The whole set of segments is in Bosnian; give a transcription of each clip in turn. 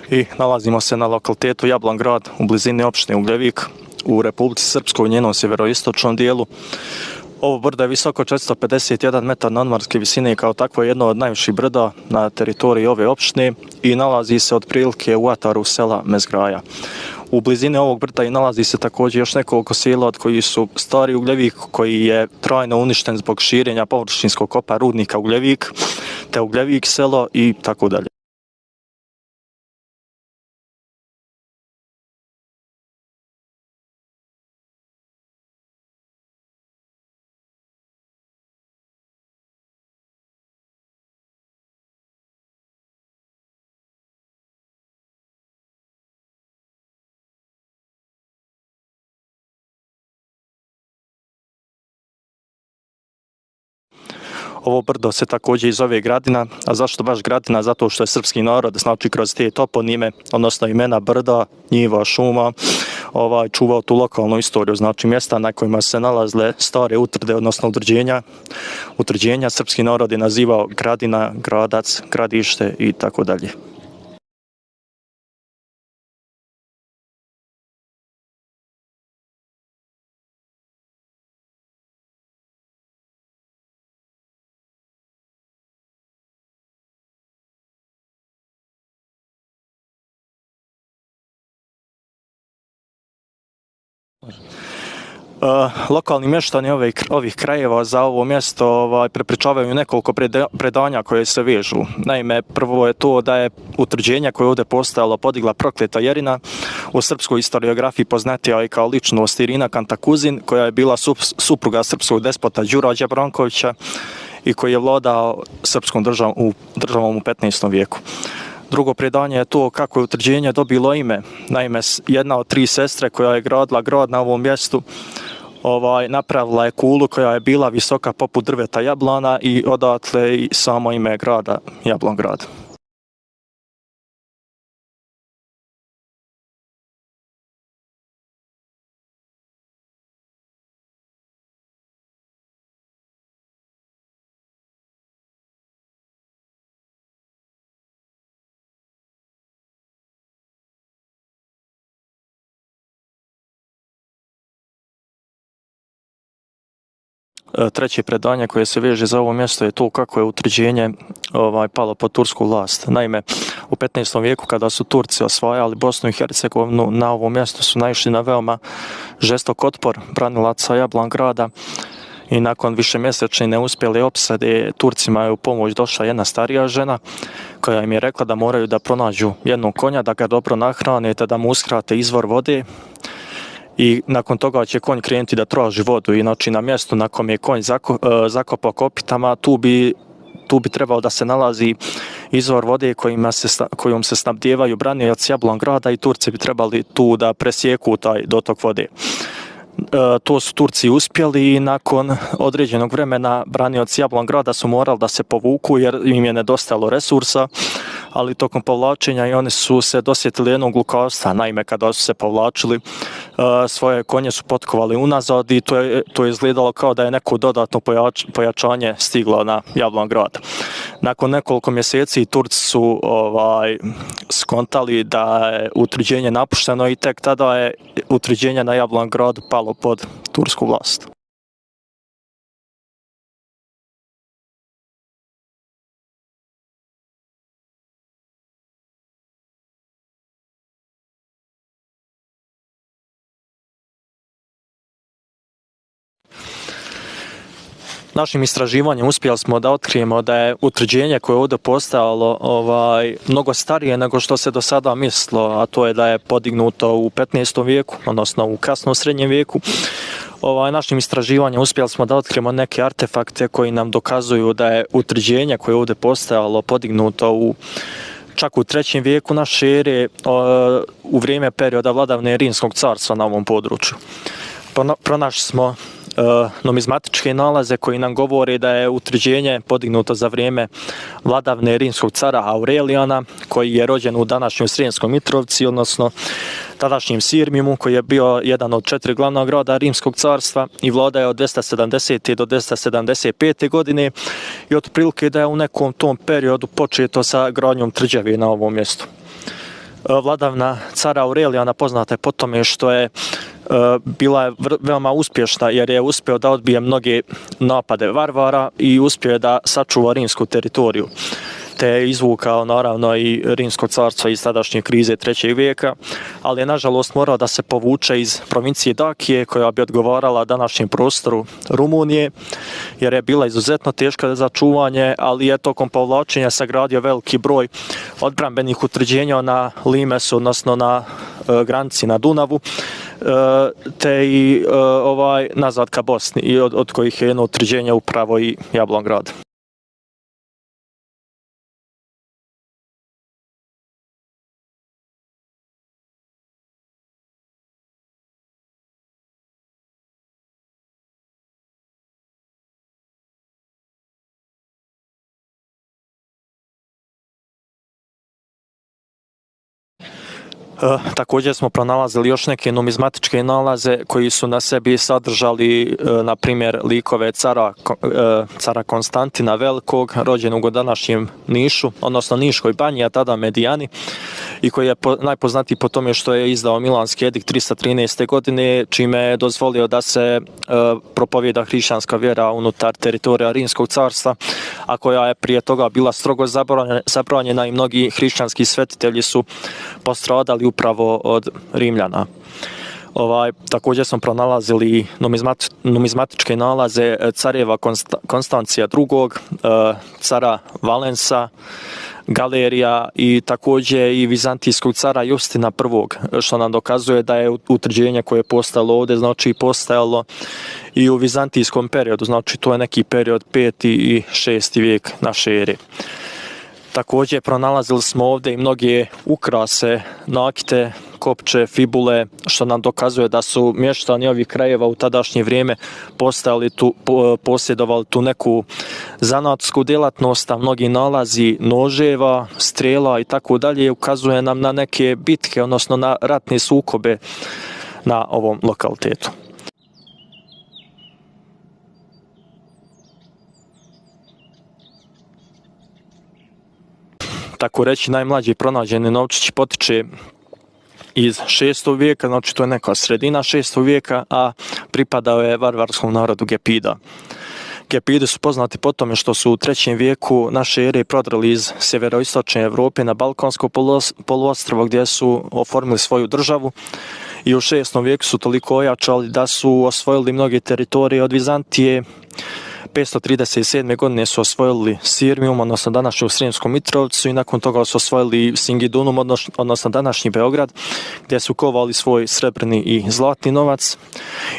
i nalazimo se na lokalitetu Jablongrad u blizini opštine Ugljevik u Republici Srpskoj u njenom sjeveroistočnom dijelu. Ovo brdo je visoko 451 metar nadmorske visine i kao takvo je jedno od najviših brda na teritoriji ove opštine i nalazi se otprilike u ataru sela Mezgraja. U blizini ovog brda i nalazi se također još nekoliko sela od koji su Stari Ugljevik, koji je trajno uništen zbog širenja površinskog kopa rudnika Ugljevik, te Ugljevik selo i tako dalje. Ovo brdo se također i zove Gradina, a zašto baš Gradina? Zato što je srpski narod, znači kroz te toponime, odnosno imena brda, njiva, šuma, čuvao tu lokalnu istoriju, znači mjesta na kojima se nalazile stare utvrde, odnosno utvrđenja, srpski narod je nazivao Gradina, Gradac, Gradište i tako dalje. Lokalni mještani ovih krajeva za ovo mjesto prepričavaju nekoliko predanja koje se vežu. Naime, prvo je to da je utvrđenje koje je ovdje postojalo podigla prokleta Jerina, u srpskoj historiografiji poznatija i kao ličnost Irina Kantakuzin, koja je bila supruga srpskog despota Đurađa Brankovića i koji je vladao srpskom državom u 15. vijeku. Drugo predanje je to kako je utvrđenje dobilo ime. Naime, jedna od 3 sestre koja je gradila grad na ovom mjestu napravila je kulu koja je bila visoka poput drveta jablana i odatle i samo ime grada Jablongrad. Treće predanje koje se veže za ovo mjesto je to kako je utvrđenje palo pod tursku vlast. Naime, u 15. vijeku kada su Turci osvajali Bosnu i Hercegovinu, na ovom mjestu su naišli na veoma žestok otpor branilaca Jablongrada i nakon višemjesečne neuspjele opsade Turcima je u pomoć došla jedna starija žena koja im je rekla da moraju da pronađu jednog konja, da ga dobro nahrane te da mu uskrate izvor vode. I nakon toga će konj krenuti da traži vodu. Inače, na mjestu na kom je konj zakopao kopitama, tu bi trebao da se nalazi izvor vode kojom se snabdijevaju branioci Jablongrada i Turci bi trebali tu da presjeku taj dotok vode. To su Turci uspjeli i nakon određenog vremena branioci Jablongrada su morali da se povuku jer im je nedostajalo resursa, ali tokom povlačenja i oni su se dosjetili jednog lukavstva. Naime, kada su se povlačili, svoje konje su potkovali unazad i to je izgledalo kao da je neko dodatno pojačanje stiglo na Jablongrad. Nakon nekoliko mjeseci Turci su skontali da je utvrđenje napušteno i tek tada je utvrđenje na Jablongradu palo pod tursku vlast. Našim istraživanjem uspjeli smo da otkrijemo da je utvrđenje koje je ovdje postojalo mnogo starije nego što se do sada mislilo, a to je da je podignuto u 15. vijeku, odnosno u kasnom srednjem vijeku. Našim istraživanjem uspjeli smo da otkrijemo neke artefakte koji nam dokazuju da je utvrđenje koje je ovdje postojalo podignuto čak u 3. vijeku naše ere, u vrijeme perioda vladavine Rimskog carstva na ovom području. Pronašli smo numizmatičke nalaze koji nam govore da je utvrđenje podignuto za vrijeme vladavine rimskog cara Aurelijana, koji je rođen u današnjoj Sremskoj Mitrovci, odnosno tadašnjem Sirmijumu, koji je bio jedan od 4 glavna grada Rimskog carstva i vladao je od 270. do 275. godine i otprilike da je u nekom tom periodu početo sa gradnjom tvrđave na ovom mjestu. Vladavina cara Aurelijana poznata je po tome što je bila veoma uspješna jer je uspio da odbije mnoge napade varvara i uspio je da sačuva rimsku teritoriju. Te je izvukao naravno i Rimsko carstvo iz tadašnje krize 3. vijeka, ali je nažalost morao da se povuče iz provincije Dakije koja bi odgovarala današnjem prostoru Rumunije jer je bila izuzetno teška za čuvanje, ali je tokom povlačenja sagradio veliki broj odbrambenih utvrđenja na Limesu, odnosno na granici na Dunavu, te i nazad ka Bosni i od kojih je jedno utvrđenje upravo i Jablongrad. Također smo pronalazili još neke numizmatičke nalaze koji su na sebi sadržali, na primjer, likove cara Konstantina Velikog, rođenog u današnjem Nišu, odnosno Niškoj banji, a tada Medijani, i koji je najpoznatiji po tome što je izdao Milanski edikt 313. godine, čime je dozvolio da se propovijeda hrišćanska vjera unutar teritorija Rimskog carstva, a koja je prije toga bila strogo zabranjena i mnogi hrišćanski svetitelji su postradali upravo od Rimljana. Također smo pronalazili numizmatičke nalaze careva Konstancija II, cara Valensa, Galerija i također i vizantijskog cara Justina I, što nam dokazuje da je utvrđenje koje je postojalo ovdje, znači postojalo i u vizantijskom periodu, znači to je neki period 5. i 6. vijek naše ere. Također pronalazili smo ovdje i mnoge ukrase, nakite, kopče, fibule, što nam dokazuje da su mještani ovih krajeva u tadašnje vrijeme posjedovali tu neku zanatsku djelatnost, a mnogi nalazi noževa, strela i tako dalje ukazuje nam na neke bitke, odnosno na ratne sukobe na ovom lokalitetu. Tako reći, najmlađi pronađeni novčić potiče iz 6. vijeka, znači to je neka sredina 6. vijeka, a pripadao je varvarskom narodu Gepida. Gepidi su poznati po tome što su u 3. vijeku naše ere prodrali iz sjeveroistočne Europe na Balkansko poluostrvo gdje su oformili svoju državu i u 6. vijeku su toliko ojačali da su osvojili mnoge teritorije od Vizantije. 537. godine su osvojili Sirmijum, odnosno današnju Sremsku Mitrovicu, i nakon toga su osvojili Singidunum, odnosno današnji Beograd, gdje su kovali svoj srebrni i zlatni novac,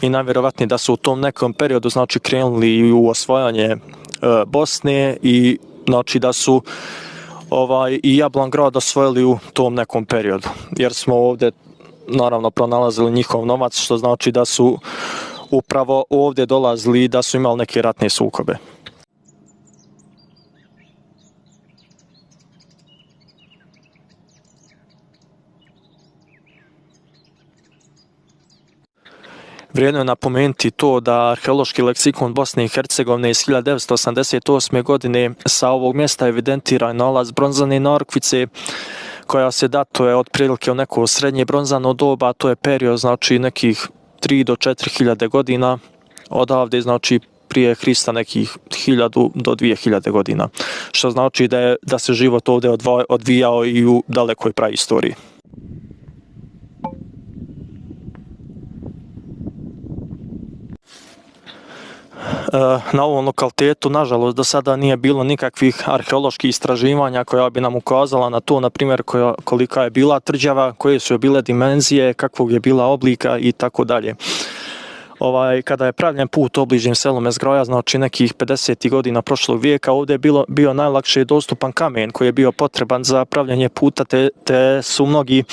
i najvjerovatnije da su u tom nekom periodu znači krenuli u osvajanje Bosne, i znači da su i Jablongrad osvojili u tom nekom periodu, jer smo ovdje naravno pronalazili njihov novac, što znači da su upravo ovdje dolazili, da su imali neke ratne sukobe. Vrijedno je napomenuti to da arheološki leksikon Bosne i Hercegovine iz 1988. godine sa ovog mjesta evidentira nalaz bronzane narukvice koja se datuje otprilike u neko srednje bronzano doba, to je period znači nekih 3 do 4.000 godina odavde, znači prije Hrista nekih 1000 do 2000 godina, što znači da se život ovdje odvijao i u dalekoj praistoriji. Na ovom lokalitetu, nažalost, do sada nije bilo nikakvih arheoloških istraživanja koja bi nam ukazala na to, na primjer, kolika je bila tvrđava, koje su bile dimenzije, kakvog je bila oblika i tako dalje. Kada je pravljen put obližnjim selom Ezgroja, znači nekih 50. godina prošlog vijeka, ovdje je bio najlakše dostupan kamen koji je bio potreban za pravljanje puta, te su mnogi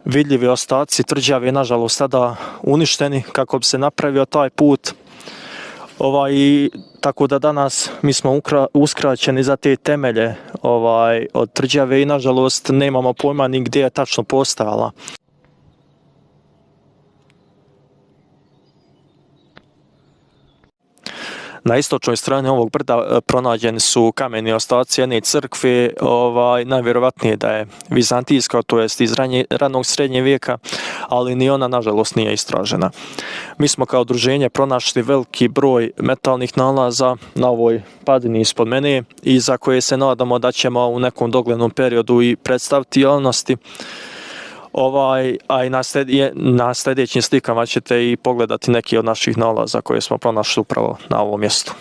vidljivi ostaci tvrđave, nažalost, sada uništeni kako bi se napravio taj put. Tako da danas mi smo uskraćeni za te temelje od tvrđave i nažalost nemamo pojma ni gdje je tačno postojala. Na istočnoj strani ovog brda pronađeni su kameni ostaci jedne crkve, najvjerovatnije da je vizantijska, to jest iz ranog srednjeg vijeka, ali ni ona nažalost nije istražena. Mi smo kao udruženje pronašli veliki broj metalnih nalaza na ovoj padini ispod mene i za koje se nadamo da ćemo u nekom doglednom periodu i predstaviti javnosti. A i na sljedećim slikama ćete i pogledati neki od naših nalaza koje smo pronašli upravo na ovom mjestu.